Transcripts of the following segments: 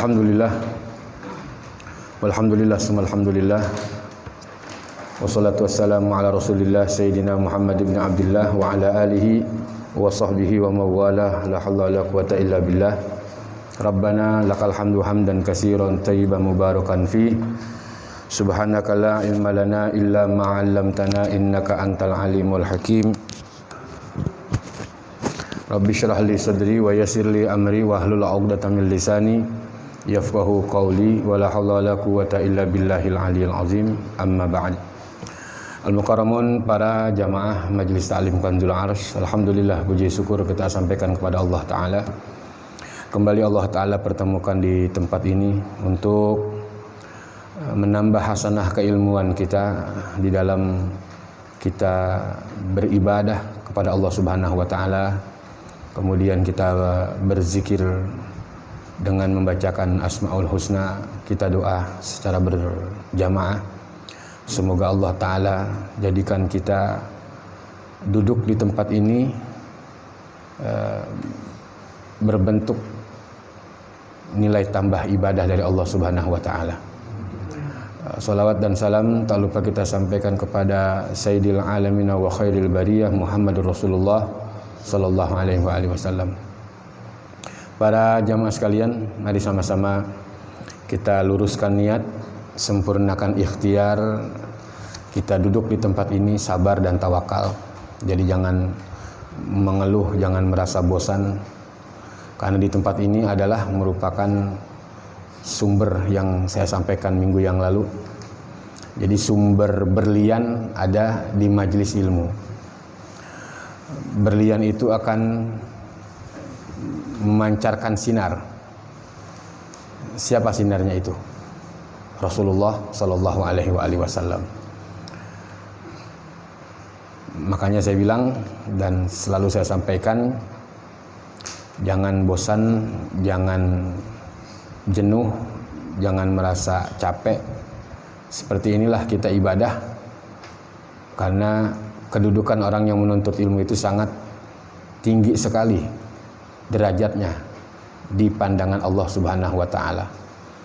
Alhamdulillah. Walhamdulillah summa alhamdulillah. Wassalatu wassalamu ala Rasulillah Sayyidina Muhammad ibn Abdullah wa ala alihi wa sahbihi wa mawalah. La haula wala quwata illa billah. Rabbana lakal hamdu hamdan katsiran tayyiban mubarakan fi. Subhanaka la ilma lana illa ma 'allamtana innaka antal alimul hakim. Rabbi syrah li sadri wa yassir li amri wa hlul 'uqdatam min lisani yafqahu qawli wa la haula wala quwata illa billahil aliyil azim. Amma ba'd. Al-Mukarramun, para jamaah Majelis Ta'lim Kanzul Arsy, alhamdulillah puji syukur kita sampaikan kepada Allah Ta'ala. Kembali Allah Ta'ala pertemukan di tempat ini untuk menambah hasanah keilmuan kita di dalam kita beribadah kepada Allah Subhanahu wa Ta'ala. Kemudian kita berzikir dengan membacakan Asmaul Husna, kita doa secara berjamaah. Semoga Allah Ta'ala jadikan kita duduk di tempat ini berbentuk nilai tambah ibadah dari Allah Subhanahu wa Ta'ala. Salawat dan salam tak lupa kita sampaikan kepada Sayyidil Alamin wa Khairil Bariyah Muhammadur Rasulullah sallallahu alaihi wasallam. Para jamaah sekalian, mari sama-sama kita luruskan niat, sempurnakan ikhtiar. Kita duduk di tempat ini sabar dan tawakal. Jadi jangan mengeluh, jangan merasa bosan. Karena di tempat ini adalah merupakan sumber yang saya sampaikan minggu yang lalu. Jadi sumber berlian ada di majelis ilmu. Berlian itu akan memancarkan sinar. Siapa sinarnya itu? Rasulullah sallallahu alaihi wasallam. Makanya saya bilang dan selalu saya sampaikan, jangan bosan, jangan jenuh, jangan merasa capek. Seperti inilah kita ibadah. Karena kedudukan orang yang menuntut ilmu itu sangat tinggi sekali derajatnya di pandangan Allah Subhanahu wa Ta'ala.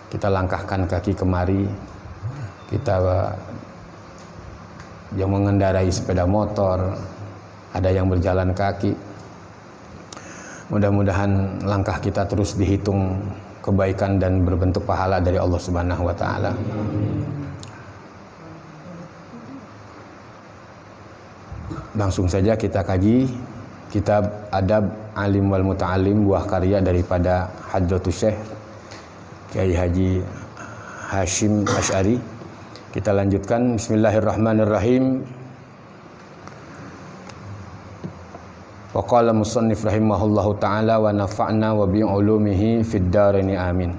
Kita langkahkan kaki kemari, kita yang mengendarai sepeda motor, ada yang berjalan kaki. Mudah-mudahan langkah kita terus dihitung kebaikan dan berbentuk pahala dari Allah Subhanahu wa Ta'ala. Langsung saja kita kaji kitab Adab Alim wal Muta'alim, buah karya daripada Hadratus Syekh Kiai Haji Hashim Asy'ari. Kita lanjutkan. Bismillahirrahmanirrahim. Wa qala musannif rahimahullahu ta'ala wa nafa'na wa bi ulumihi fid dharain amin.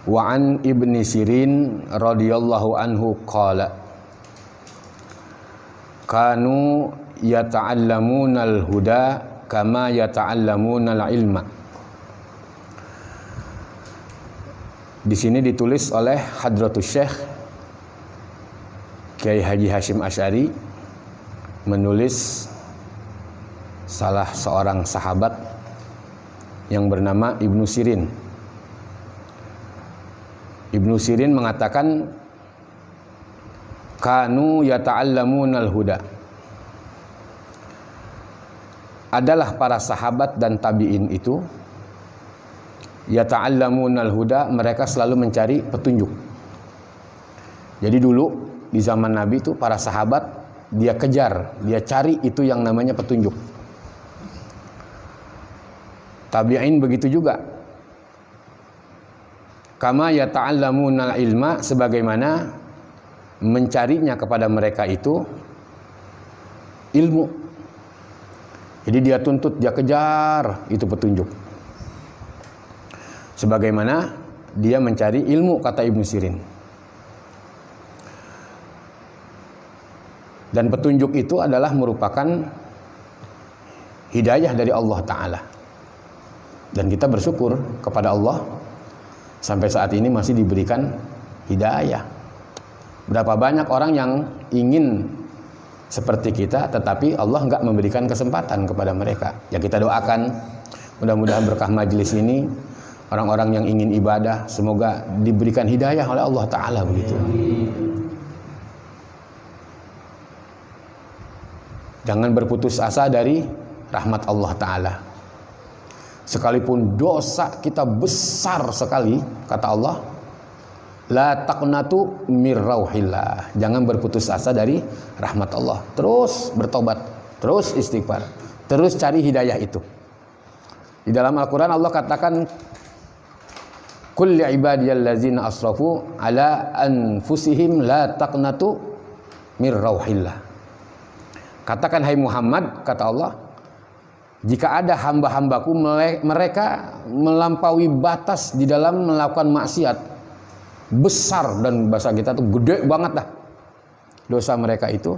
Wa an Ibni Sirin radhiyallahu anhu qala kanu yata'allamunal huda kama yata'allamunal ilma. Di sini ditulis oleh Hadratus Syekh Kiai Haji Hashim Asy'ari, menulis salah seorang sahabat yang bernama Ibnu Sirin. Ibnu Sirin mengatakan kanu yata'allamunal huda. Adalah para sahabat dan tabi'in itu yata'allamunal huda, mereka selalu mencari petunjuk. Jadi dulu di zaman Nabi itu para sahabat dia kejar, dia cari itu yang namanya petunjuk. Tabi'in begitu juga. Kama yata'allamunal ilma, sebagaimana mencarinya kepada mereka itu ilmu. Jadi dia tuntut, dia kejar itu petunjuk. Sebagaimana dia mencari ilmu, kata Ibnu Sirin. Dan petunjuk itu adalah merupakan hidayah dari Allah Ta'ala. Dan kita bersyukur kepada Allah sampai saat ini masih diberikan hidayah. Berapa banyak orang yang ingin seperti kita, tetapi Allah enggak memberikan kesempatan kepada mereka. Ya kita doakan mudah-mudahan berkah majelis ini orang-orang yang ingin ibadah semoga diberikan hidayah oleh Allah Ta'ala begitu. Jangan berputus asa dari rahmat Allah Ta'ala. Sekalipun dosa kita besar sekali, kata Allah, la taqnatu mir rauhillah. Jangan berputus asa dari rahmat Allah. Terus bertobat, terus istighfar, terus cari hidayah itu. Di dalam Al-Quran Allah katakan, Qul li'ibadiyallazina asrafu ala anfusihim la taqnatu mir rauhillah. Katakan hai Muhammad, kata Allah, jika ada hamba-hambaku mereka melampaui batas di dalam melakukan maksiat besar, dan bahasa kita tuh gede banget dah dosa mereka itu,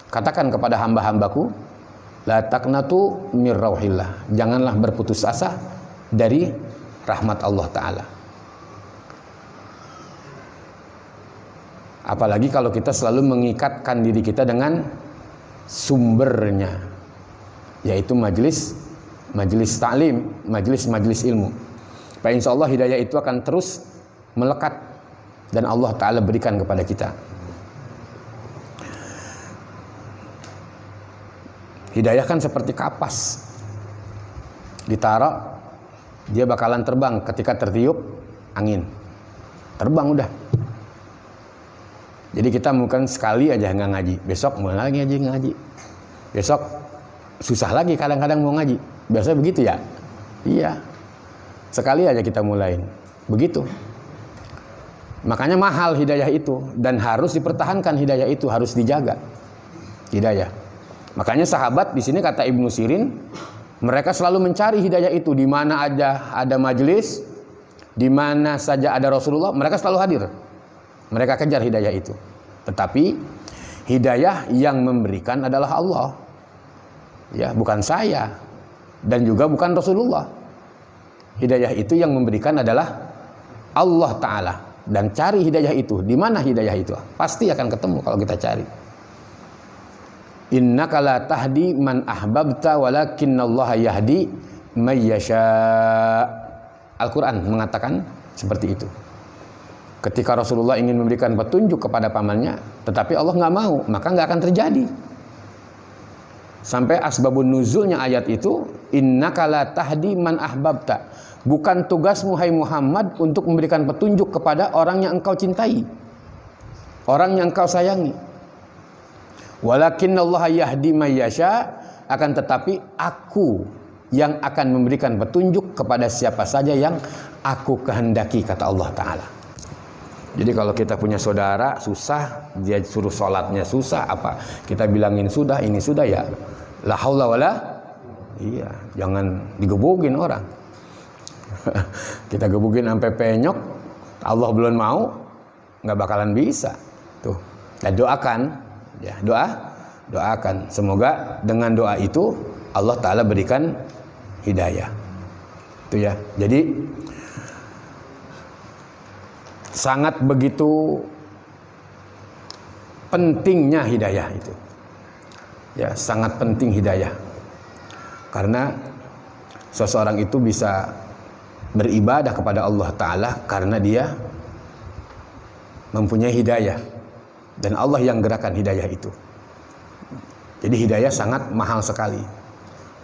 katakan kepada hamba-hambaku, la taqnatu mir rauhillah, janganlah berputus asa dari rahmat Allah Ta'ala. Apalagi kalau kita selalu mengikatkan diri kita dengan sumbernya, yaitu majelis taklim, majelis ilmu. Pak, insya Allah hidayah itu akan terus melekat dan Allah Ta'ala berikan kepada kita. Hidayah kan seperti kapas, ditaruh, dia bakalan terbang ketika tertiup angin, terbang udah. Jadi kita mungkin sekali aja nggak ngaji, besok mulai lagi aja ngaji, besok susah lagi kadang-kadang mau ngaji. Biasanya begitu ya? Iya, sekali aja kita mulain begitu. Makanya mahal hidayah itu, dan harus dipertahankan hidayah itu, harus dijaga hidayah. Makanya sahabat di sini kata Ibnu Sirin, mereka selalu mencari hidayah itu di mana aja ada majelis, di mana saja ada Rasulullah, mereka selalu hadir. Mereka kejar hidayah itu. Tetapi hidayah yang memberikan adalah Allah. Ya, bukan saya dan juga bukan Rasulullah. Hidayah itu yang memberikan adalah Allah Ta'ala. Dan cari hidayah itu, di mana hidayah itu? Pasti akan ketemu kalau kita cari. Innaka la tahdi man ahbabta walakinallaha yahdi may yasha. Al-Quran mengatakan seperti itu. Ketika Rasulullah ingin memberikan petunjuk kepada pamannya, tetapi Allah nggak mau, maka nggak akan terjadi. Sampai asbabun nuzulnya ayat itu, innaka la tahdi man ahbabta. Bukan tugasmu hai Muhammad untuk memberikan petunjuk kepada orang yang engkau cintai, orang yang engkau sayangi. Walakinallaha yahdi may yasha, akan tetapi aku yang akan memberikan petunjuk kepada siapa saja yang aku kehendaki, kata Allah Ta'ala. Jadi kalau kita punya saudara susah, dia suruh sholatnya susah, apa kita bilangin sudah, ini sudah, ya la haula wala, iya, jangan digebukin orang. Kita gebukin sampai penyok, Allah belum mau, nggak bakalan bisa tuh. Dan doakan, ya, doakan, semoga dengan doa itu Allah Ta'ala berikan hidayah itu ya. Jadi sangat begitu pentingnya hidayah itu. Ya, sangat penting hidayah. Karena seseorang itu bisa beribadah kepada Allah Ta'ala karena dia mempunyai hidayah. Dan Allah yang gerakan hidayah itu. Jadi hidayah sangat mahal sekali.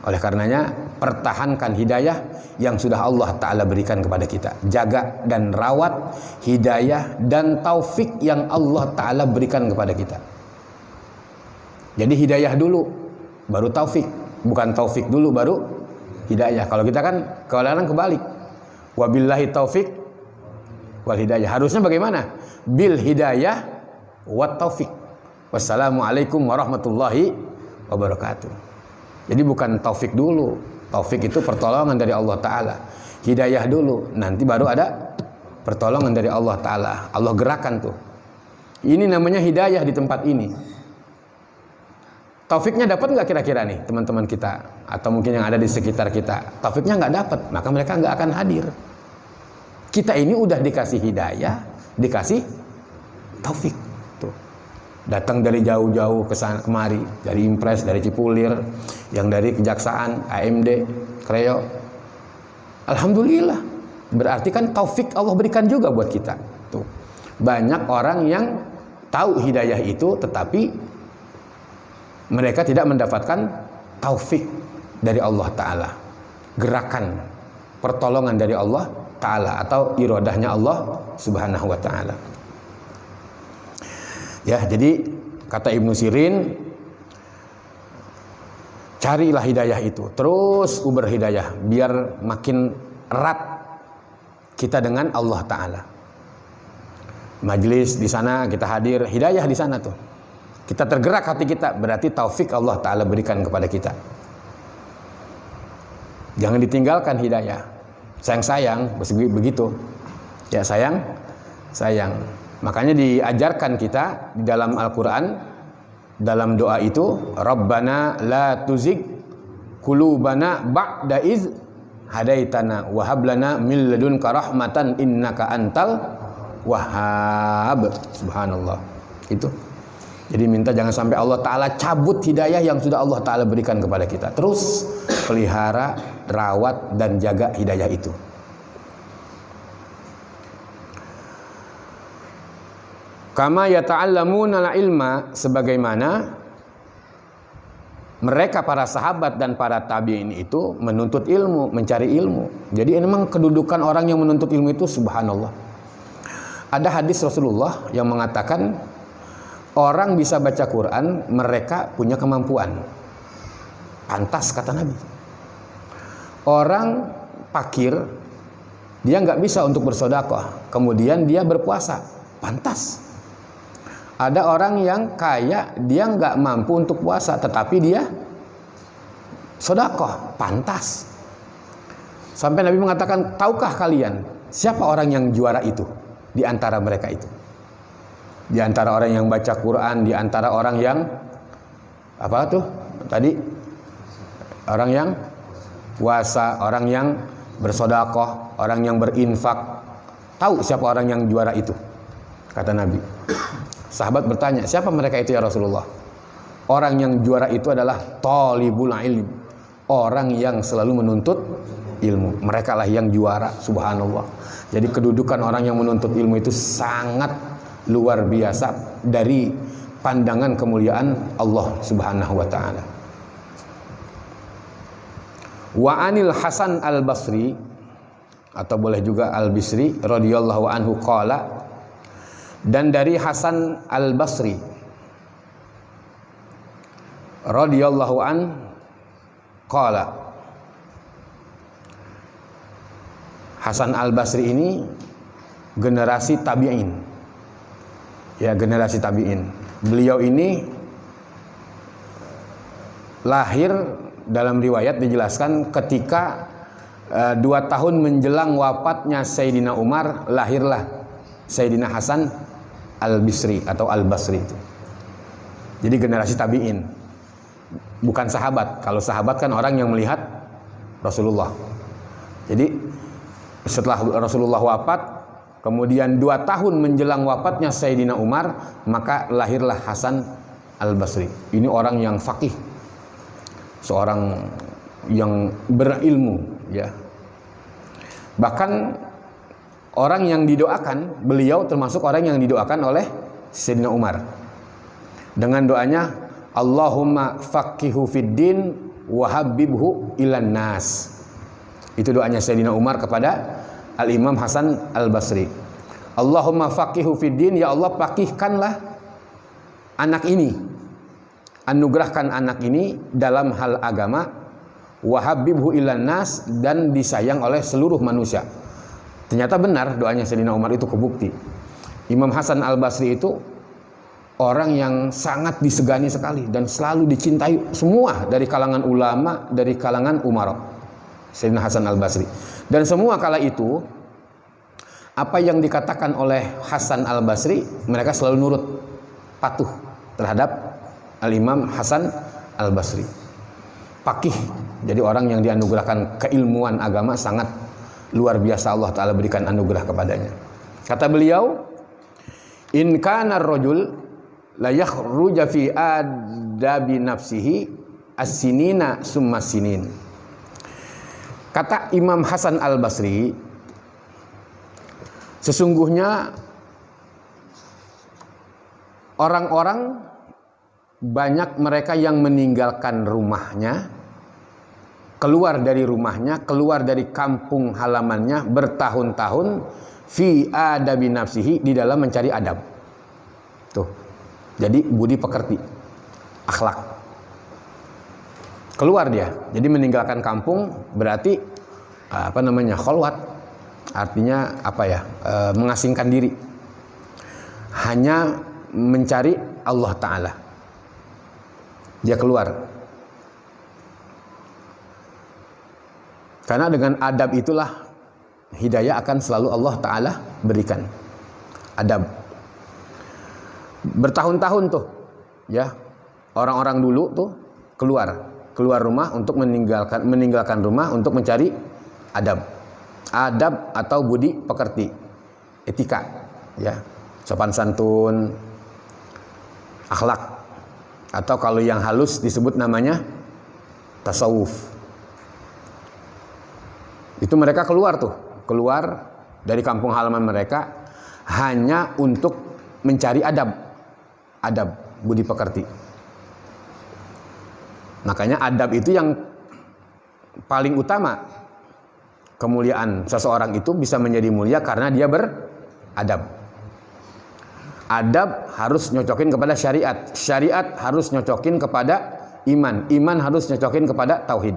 Oleh karenanya pertahankan hidayah yang sudah Allah Ta'ala berikan kepada kita. Jaga dan rawat hidayah dan taufik yang Allah Ta'ala berikan kepada kita. Jadi hidayah dulu baru taufik, bukan taufik dulu baru hidayah. Kalau kita kan kadang-kadang kebalik. Wabillahi taufik wal hidayah. Harusnya bagaimana? Bil hidayah wat taufik. Wassalamualaikum warahmatullahi wabarakatuh. Jadi bukan taufik dulu. Taufik itu pertolongan dari Allah Ta'ala. Hidayah dulu, nanti baru ada pertolongan dari Allah Ta'ala. Allah gerakan tuh. Ini namanya hidayah di tempat ini. Taufiknya dapat nggak kira-kira nih teman-teman kita? Atau mungkin yang ada di sekitar kita. Taufiknya nggak dapat, maka mereka nggak akan hadir. Kita ini udah dikasih hidayah, dikasih taufik. Datang dari jauh-jauh ke sana kemari, dari Impres, dari Cipulir, yang dari Kejaksaan, AMD, Kreo. Alhamdulillah, Berarti kan taufik Allah berikan juga buat kita. Tuh. Banyak orang yang tahu hidayah itu tetapi mereka tidak mendapatkan taufik dari Allah Ta'ala, gerakan pertolongan dari Allah Ta'ala atau iradahnya Allah Subhanahu wa Ta'ala. Ya, jadi kata Ibnu Sirin, carilah hidayah itu, terus uber hidayah biar makin erat kita dengan Allah Ta'ala. Majlis di sana kita hadir, hidayah di sana tuh. Kita tergerak hati kita, berarti taufik Allah Ta'ala berikan kepada kita. Jangan ditinggalkan hidayah. Sayang-sayang, begitu. Ya sayang. Makanya diajarkan kita di dalam Al-Quran, dalam doa itu, Rabbana la tuzigh qulubana ba'da iz hadaitana wa hab lana min ladunka rahmatan innaka antal wahhab. Subhanallah. Itu. Jadi minta jangan sampai Allah Ta'ala cabut hidayah yang sudah Allah Ta'ala berikan kepada kita. Terus pelihara, rawat dan jaga hidayah itu. Kama yata'allamuna al-ilma, sebagaimana mereka para sahabat dan para tabi'in itu menuntut ilmu, mencari ilmu. Jadi memang kedudukan orang yang menuntut ilmu itu subhanallah. Ada hadis Rasulullah yang mengatakan orang bisa baca Quran, mereka punya kemampuan. Pantas kata Nabi. Orang fakir, dia nggak bisa untuk bersedekah, kemudian dia berpuasa. Pantas. Ada orang yang kaya, dia nggak mampu untuk puasa, tetapi dia sedekah, pantas. Sampai Nabi mengatakan, tahukah kalian siapa orang yang juara itu di antara mereka itu? Di antara orang yang baca Quran, di antara orang yang apa tuh tadi? Orang yang puasa, orang yang bersedekah, orang yang berinfak. Tahu siapa orang yang juara itu? Kata Nabi. Sahabat bertanya, siapa mereka itu ya Rasulullah? Orang yang juara itu adalah talibul ilm, orang yang selalu menuntut ilmu. Mereka lah yang juara, subhanallah. Jadi kedudukan orang yang menuntut ilmu itu sangat luar biasa dari pandangan kemuliaan Allah Subhanahu wa taala. Wa anil Hasan al-Basri, atau boleh juga al-Bisri radhiyallahu anhu qala, dan dari Hasan al-Basri radhiyallahu an qala. Hasan al-Basri ini generasi tabi'in. Ya, generasi tabi'in. Beliau ini lahir, dalam riwayat dijelaskan ketika 2 tahun menjelang wafatnya Sayyidina Umar, lahirlah Sayyidina Hasan al-Bisri atau al-Basri itu. Jadi generasi tabi'in, bukan sahabat. Kalau sahabat kan orang yang melihat Rasulullah. Jadi setelah Rasulullah wafat, kemudian 2 tahun menjelang wafatnya Sayyidina Umar, maka lahirlah Hasan al-Basri. Ini orang yang faqih, seorang yang berilmu, ya. Bahkan orang yang didoakan, beliau termasuk orang yang didoakan oleh Sayyidina Umar dengan doanya, Allahumma faqihu fid din wa habibhu ilan nas. Itu doanya Sayyidina Umar kepada Al-Imam Hasan al-Basri. Allahumma faqihu fid din, ya Allah faqihkanlah anak ini, anugerahkan anak ini dalam hal agama, wa habibhu ilan nas, dan disayang oleh seluruh manusia. Ternyata benar doanya Sayyidina Umar itu kebukti. Imam Hasan al-Basri itu orang yang sangat disegani sekali dan selalu dicintai semua dari kalangan ulama, dari kalangan umara. Sayyidina Hasan al-Basri. Dan semua kala itu apa yang dikatakan oleh Hasan al-Basri, mereka selalu nurut, patuh terhadap Al-Imam Hasan al-Basri. Faqih, jadi orang yang dianugerahkan keilmuan agama sangat luar biasa, Allah Ta'ala berikan anugerah kepadanya. Kata beliau, in kana ar-rajul la yakhruja fi adabi nafsihi as-sinina summa sinin. Kata Imam Hasan al-Basri, Sesungguhnya orang-orang banyak mereka yang meninggalkan rumahnya, keluar dari rumahnya, keluar dari kampung halamannya bertahun-tahun fi adabi nafsihi, di dalam mencari adab. Tuh. Jadi budi pekerti, akhlak. Keluar dia. Jadi meninggalkan kampung berarti kholwat. Artinya mengasingkan diri. Hanya mencari Allah Ta'ala. Dia keluar. Karena dengan adab itulah hidayah akan selalu Allah Ta'ala berikan. Adab. Bertahun-tahun tuh, ya, orang-orang dulu tuh keluar rumah untuk meninggalkan rumah untuk mencari adab. Adab atau budi pekerti, etika, ya, sopan santun, akhlak, atau kalau yang halus disebut namanya tasawuf. Itu mereka keluar dari kampung halaman mereka hanya untuk mencari adab, budi pekerti. Makanya adab itu yang paling utama. Kemuliaan seseorang itu bisa menjadi mulia karena dia beradab. Adab harus nyocokin kepada syariat, syariat harus nyocokin kepada iman, iman harus nyocokin kepada tauhid.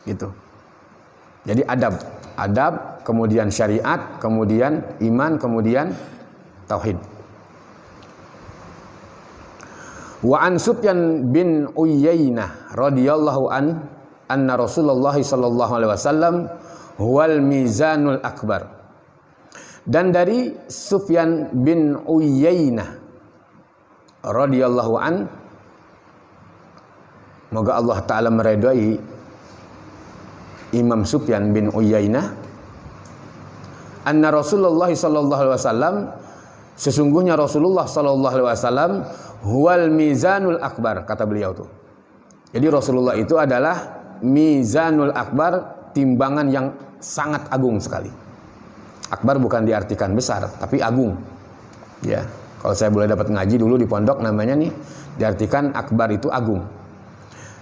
Gitu. Jadi adab, kemudian syariat, kemudian iman, kemudian tauhid. Wa an Sufyan bin Uyainah radhiyallahu anna Rasulullah sallallahu alaihi wasallam huwal mizanul akbar. Dan dari Sufyan bin Uyainah radhiyallahu moga Allah taala meridai Imam Sufyan bin Uyainah, anna Rasulullah sallallahu alaihi wasallam, sesungguhnya Rasulullah sallallahu alaihi wasallam huwal mizanul akbar, kata beliau tuh. Jadi Rasulullah itu adalah mizanul akbar, timbangan yang sangat agung sekali. Akbar bukan diartikan besar, tapi agung. Ya, kalau saya boleh dapat ngaji dulu di pondok, namanya nih diartikan akbar itu agung.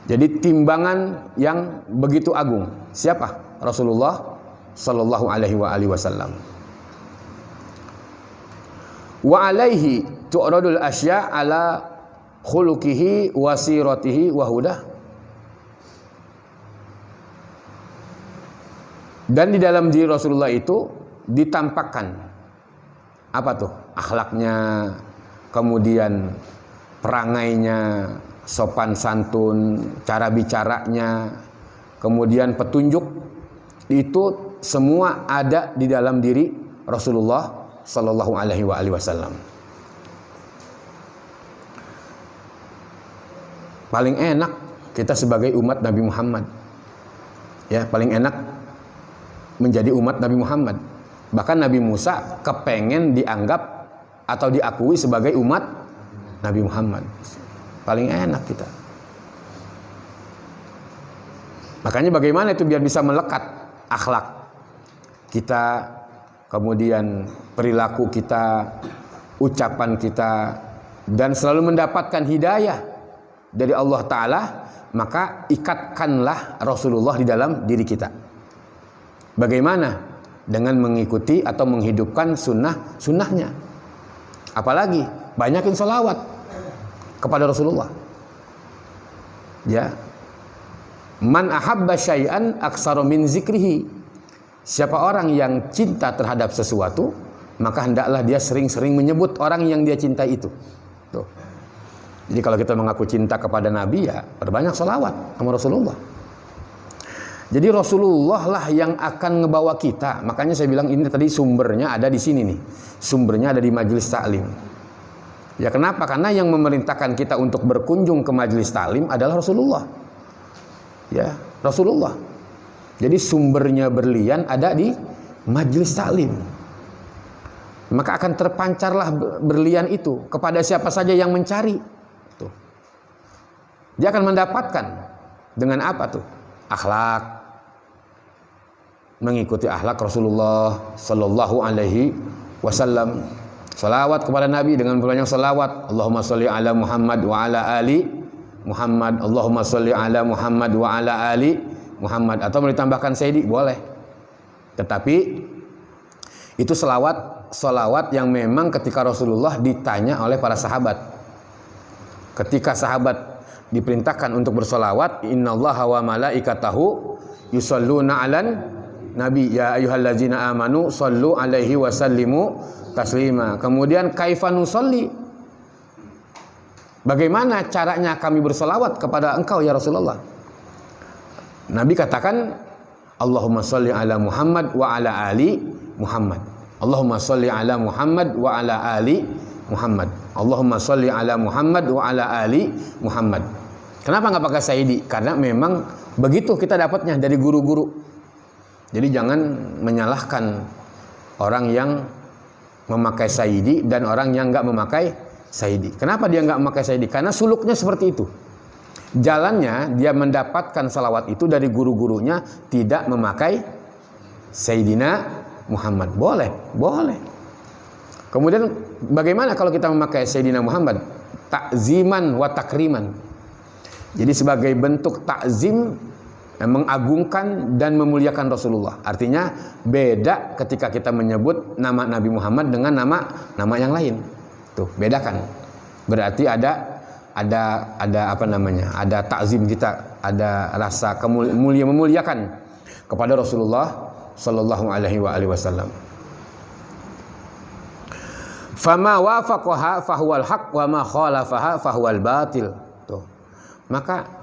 Jadi timbangan yang begitu agung. Siapa? Rasulullah sallallahu alaihi wasallam. Wa alaihi tu'radul asya ala khuluqihi wa siratihi wa hudah. Dan di dalam diri Rasulullah itu ditampakkan apa tuh? Akhlaknya, kemudian perangainya, sopan santun, cara bicaranya, kemudian petunjuk, itu semua ada di dalam diri Rasulullah sallallahu alaihi wasallam. Paling enak kita sebagai umat Nabi Muhammad, ya, paling enak menjadi umat Nabi Muhammad. Bahkan Nabi Musa kepengen dianggap atau diakui sebagai umat Nabi Muhammad. Paling enak kita. Makanya bagaimana itu biar bisa melekat akhlak kita, kemudian perilaku kita, ucapan kita, dan selalu mendapatkan hidayah dari Allah Ta'ala, maka ikatkanlah Rasulullah di dalam diri kita. Bagaimana? Dengan mengikuti atau menghidupkan sunnahnya. Apalagi banyakin sholawat kepada Rasulullah. Ya. Man ahabba syai'an aktsara min zikrihi. Siapa orang yang cinta terhadap sesuatu, maka hendaklah dia sering-sering menyebut orang yang dia cintai itu. Tuh. Jadi kalau kita mengaku cinta kepada Nabi, ya perbanyak sholawat sama Rasulullah. Jadi Rasulullah lah yang akan ngebawa kita. Makanya saya bilang ini tadi sumbernya ada di sini nih. Sumbernya ada di majelis taklim. Ya kenapa? Karena yang memerintahkan kita untuk berkunjung ke majelis taklim adalah Rasulullah. Ya, Rasulullah. Jadi sumbernya berlian ada di majelis taklim. Maka akan terpancarlah berlian itu kepada siapa saja yang mencari. Tuh. Dia akan mendapatkan dengan apa tuh? Akhlak, mengikuti akhlak Rasulullah sallallahu alaihi wasallam. Salawat kepada Nabi dengan banyak salawat. Allahumma sholli ala Muhammad wa ala ali Muhammad. Allahumma sholli ala Muhammad wa ala ali Muhammad. Atau mau ditambahkan Sayyidi boleh. Tetapi itu salawat yang memang ketika Rasulullah ditanya oleh para sahabat. Ketika sahabat diperintahkan untuk bersolawat, innallaha wa malaikatahu yusholluna 'alan nabi ya ayyuhallazina amanu shollu alaihi wa sallimu taslima. Kemudian kaifa nusolli, bagaimana caranya kami bersolawat kepada engkau ya Rasulullah? Nabi katakan, Allahumma sholli ala Muhammad wa ala ali Muhammad. Allahumma sholli ala Muhammad wa ala ali Muhammad. Allahumma sholli ala Muhammad wa ala ali Muhammad. Kenapa nggak pakai Sayyidi? Karena memang begitu kita dapatnya dari guru-guru. Jadi jangan menyalahkan orang yang memakai Sayyidi dan orang yang nggak memakai Sayyidi. Kenapa dia nggak memakai Sayyidi? Karena suluknya seperti itu. Jalannya dia mendapatkan salawat itu dari guru-gurunya, tidak memakai Sayyidina Muhammad. Boleh. Kemudian bagaimana kalau kita memakai Sayyidina Muhammad? Takziman wa takriman. Jadi sebagai bentuk takzim, mengagungkan dan memuliakan Rasulullah. Artinya beda ketika kita menyebut nama Nabi Muhammad dengan nama yang lain. Tuh, bedakan. Berarti ada apa namanya? Ada takzim kita, ada rasa memuliakan kepada Rasulullah sallallahu alaihi wasallam. Fama wafaqaha fahuwal haq wa ma khalafaha fahuwal batil. Tuh. Maka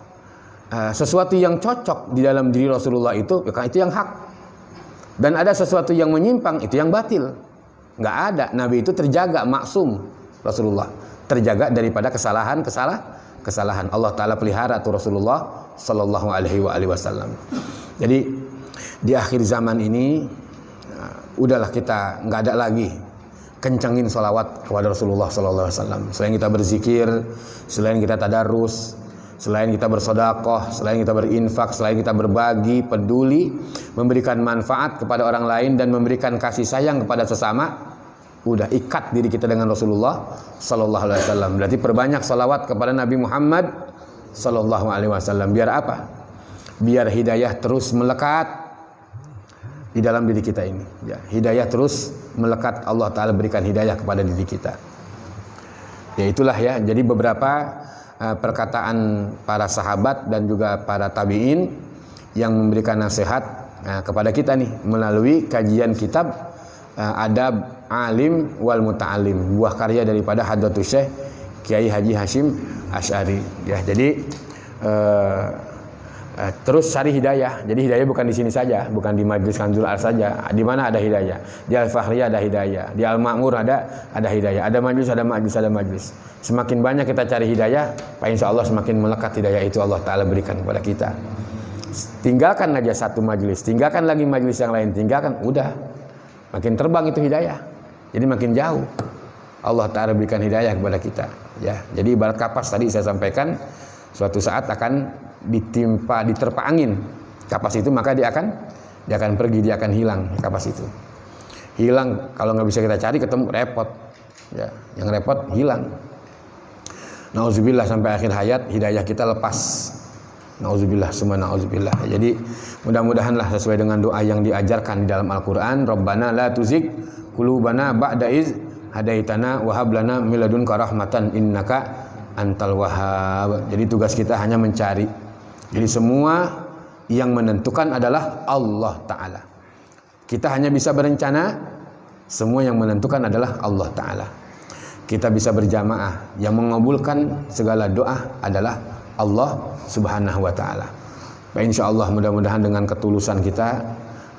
sesuatu yang cocok di dalam diri Rasulullah itu yang hak. Dan ada sesuatu yang menyimpang, itu yang batil. Nggak ada. Nabi itu terjaga, maksum Rasulullah. Terjaga daripada kesalahan. Allah Ta'ala pelihara tuh Rasulullah sallallahu alaihi wasallam. Jadi di akhir zaman ini udahlah kita nggak ada lagi kencangin salawat kepada Rasulullah sallallahu alaihi wasallam. Selain kita berzikir, selain kita tadarus, selain kita bersedekah, selain kita berinfak, selain kita berbagi, peduli, memberikan manfaat kepada orang lain dan memberikan kasih sayang kepada sesama, udah ikat diri kita dengan Rasulullah sallallahu alaihi wasallam. Berarti perbanyak salawat kepada Nabi Muhammad sallallahu alaihi wasallam. Biar apa? Biar hidayah terus melekat di dalam diri kita ini. Ya, hidayah terus melekat, Allah Ta'ala berikan hidayah kepada diri kita. Ya itulah ya. Jadi beberapa perkataan para sahabat dan juga para tabi'in yang memberikan nasihat kepada kita nih melalui kajian kitab Adab Alim wal Muta'alim, buah karya daripada Hadratus Syekh Kiai Haji Hashim Asy'ari. Ya, jadi terus cari hidayah. Jadi hidayah bukan di sini saja, bukan di Majelis Kanzul Al saja. Di mana ada hidayah? Di Al-Fahriyah ada hidayah, di Al-Ma'mur ada hidayah, ada majelis. Semakin banyak kita cari hidayah, insya Allah semakin melekat hidayah itu Allah Ta'ala berikan kepada kita. Tinggalkan aja satu majelis, tinggalkan lagi majelis yang lain, tinggalkan, udah makin terbang itu hidayah. Jadi makin jauh Allah Ta'ala berikan hidayah kepada kita. Ya, jadi ibarat kapas tadi saya sampaikan, suatu saat akan diterpa angin kapas itu, maka dia akan pergi, dia akan hilang kapas itu. Hilang, kalau nggak bisa kita cari ketemu repot. Ya, yang repot hilang. Nauzubillah, sampai akhir hayat hidayah kita lepas. Nauzubillah, summa nauzubillah. Jadi mudah-mudahanlah sesuai dengan doa yang diajarkan di dalam Al-Qur'an, Rabbana la tuzigh qulubana ba'da iz hadaitana wa hab lana min ladunka rahmatan innaka antal wahhab. Jadi tugas kita hanya mencari. Jadi semua yang menentukan adalah Allah Ta'ala. Kita hanya bisa berencana, semua yang menentukan adalah Allah Ta'ala. Kita bisa berjamaah, yang mengabulkan segala doa adalah Allah Subhanahu wa Ta'ala. Insyaallah mudah-mudahan dengan ketulusan kita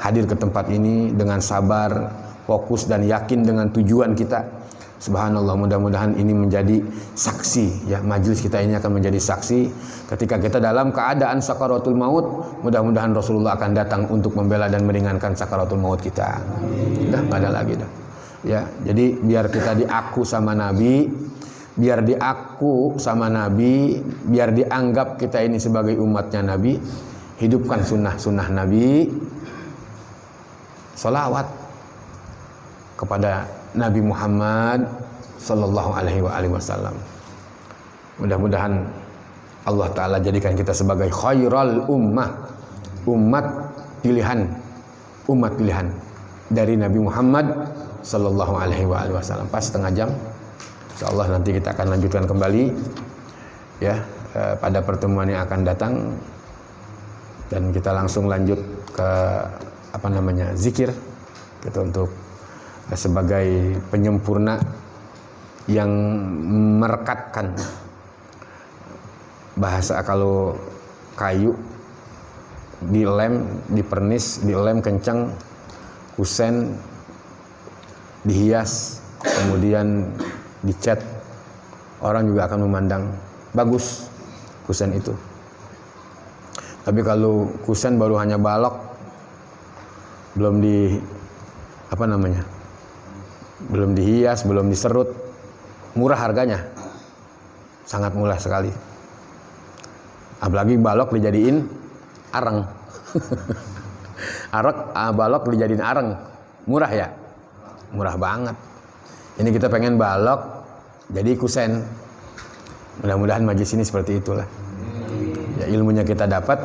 hadir ke tempat ini dengan sabar, fokus dan yakin dengan tujuan kita. Subhanallah, mudah-mudahan ini menjadi saksi ya, majelis kita ini akan menjadi saksi ketika kita dalam keadaan sakaratul maut. Mudah-mudahan Rasulullah akan datang untuk membela dan meringankan sakaratul maut kita. Udah nggak ada lagi dah. Ya, jadi biar kita diaku sama Nabi, biar diaku sama Nabi, biar dianggap kita ini sebagai umatnya Nabi, hidupkan sunnah-sunnah Nabi, sholawat kepada Nabi Muhammad sallallahu alaihi wasallam. Mudah-mudahan Allah Ta'ala jadikan kita sebagai khairal ummah, umat pilihan dari Nabi Muhammad sallallahu alaihi wasallam. Pas setengah jam, insyaallah nanti kita akan lanjutkan kembali ya pada pertemuan yang akan datang, dan kita langsung lanjut ke zikir gitu, untuk sebagai penyempurna yang merekatkan bahasa. Kalau kayu dilem, dipernis, dilem kencang, kusen dihias, kemudian dicat, orang juga akan memandang bagus kusen itu. Tapi kalau kusen baru hanya balok, belum belum dihias, belum diserut, murah harganya, sangat murah sekali. Apalagi balok dijadiin areng. Balok dijadiin areng, murah ya, murah banget. Ini kita pengen balok jadi kusen. Mudah-mudahan majelis ini seperti itulah. Ya, ilmunya kita dapat,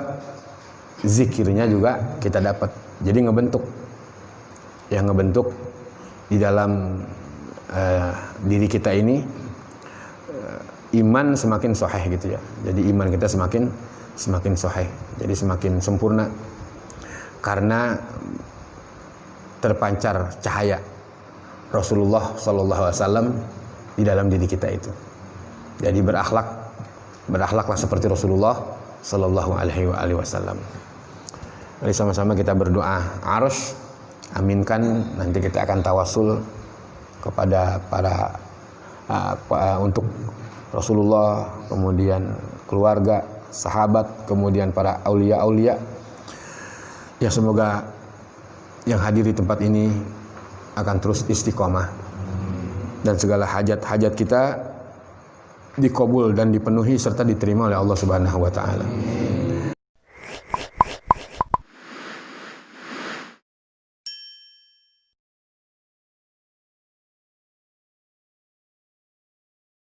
zikirnya juga kita dapat. Jadi ngebentuk di dalam diri kita ini, iman semakin sahih gitu ya. Jadi iman kita semakin sahih, jadi semakin sempurna karena terpancar cahaya Rasulullah sallallahu alaihi wasallam di dalam diri kita itu. Jadi berakhlaklah seperti Rasulullah sallallahu alaihi wasallam. Mari sama-sama kita berdoa arus, aminkan. Nanti kita akan tawasul kepada para untuk Rasulullah, kemudian keluarga, sahabat, kemudian para aulia-aulia. Ya, semoga yang hadir di tempat ini akan terus istiqomah dan segala hajat-hajat kita dikabul dan dipenuhi serta diterima oleh Allah Subhanahu wa taala.